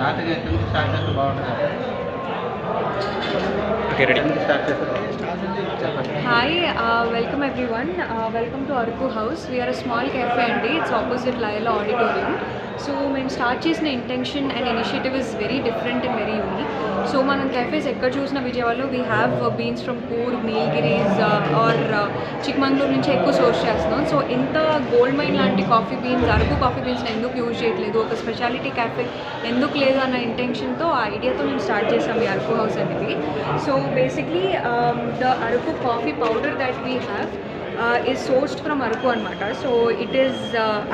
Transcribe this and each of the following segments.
నాటుగా ఎక్కడి నుంచి స్టార్ట్ చేస్తే బాగుంటుంది? Okay, ready. ఎక్కడి నుంచి స్టార్ట్ చేస్తే చెప్పండి. Hi, welcome everyone. Welcome to Aruku House. We are a small cafe and it's opposite Layla Auditorium. So, మేము స్టార్ట్ చేసిన intention and initiative is very different and very unique. So మనం cafes ఎక్కడ చూసిన విజయవాడలో we have beans from Coorg, Nilgiris or Chikmagalur నుంచి ఎక్కువ source చేస్తున్నాం. So ఇంత గోల్డ్ మైన్ లాంటి కాఫీ బీన్స్, అరకు కాఫీ బీన్స్ని ఎందుకు యూజ్ చేయట్లేదు, ఒక స్పెషాలిటీ క్యాఫే ఎందుకు లేదు అన్న ఇంటెన్షన్తో, ఆ ఐడియాతో మేము స్టార్ట్ చేసాం ఈ అరకు హౌస్ అనేది. So basically the Araku coffee powder that we have is sourced from Araku anamata. So it is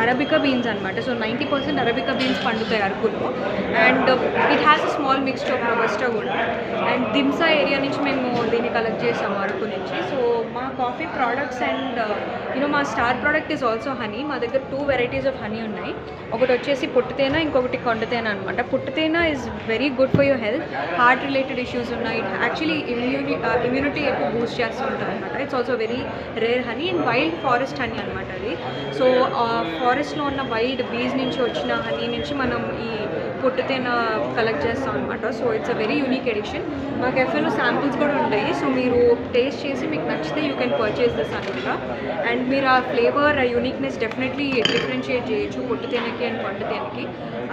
Arabica beans anamata. So 90% Arabica beans పండుతాయి అరకులో, and it has a small mixture of robusta కూడా. And Dhimsa area నుంచి మేము దీన్ని collect చేసాము అరకు నుంచి. So మా coffee products and మా star product is also honey. మా దగ్గర 2 వెరైటీస్ ఆఫ్ హనీ ఉన్నాయి. ఒకటి వచ్చేసి పుట్టుతేన, ఇంకొకటి కొండతేన అనమాట. పుట్టుతేన is very good for your health. Heart related issues ఉన్నాయి, యాక్చువల్లీ ఇమ్యూనిటీ ఎక్కువ బూస్ట్ చేస్తూ ఉంటుంది అనమాట. It's also very rare honey and wild forest honey అనమాట అది. సో ఫారెస్ట్లో ఉన్న వైల్డ్ బీజ్ నుంచి వచ్చిన హనీ నుంచి మనం ఈ పుట్టుతేన కలెక్ట్ చేస్తాం అనమాట. So it's a very unique edition. మా కెఫేలో శాంపుల్స్ కూడా ఉంటాయి. సో మీరు టేస్ట్ చేసి మీకు నచ్చితే యూ కెన్ పర్చేస్ దిస్ అనమాట. అండ్ మీరు ఆ ఫ్లేవర్, ఆ యూనిక్నెస్ డెఫినెట్లీ డిఫరెన్షియేట్ చేయొచ్చు పుట్టుతేనకి అండ్ కొండతేనకి.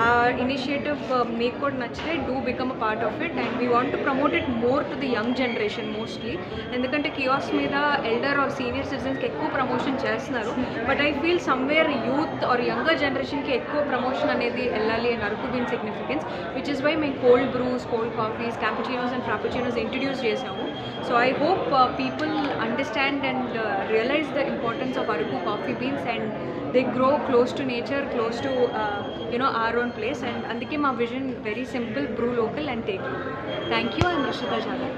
ఆ ఇనిషియేటివ్ మీకు కూడా నచ్చితే do become a part of it. And we want to promote it more to the young generation mostly. ఎందుకంటే కియాస్ మీద ఎల్డర్ ఆర్ సీనియర్ సిటిజన్స్కి ఎక్కువ ప్రమోషన్ చేస్తున్నారు. But I feel somewhere youth or younger జనరేషన్కి ఎక్కువ ప్రమోషన్ అనేది వెళ్ళాలి and Araku bean significance, which is why మేము cold brews, cold coffees, cappuccinos and frappuccinos introduce చేసాము. So I hope people understand and realize the importance of Araku coffee beans and they grow close to nature, close to our own place. And అందుకే మా vision very simple, Bru local and take. Thank you. I'm Rishita Jala.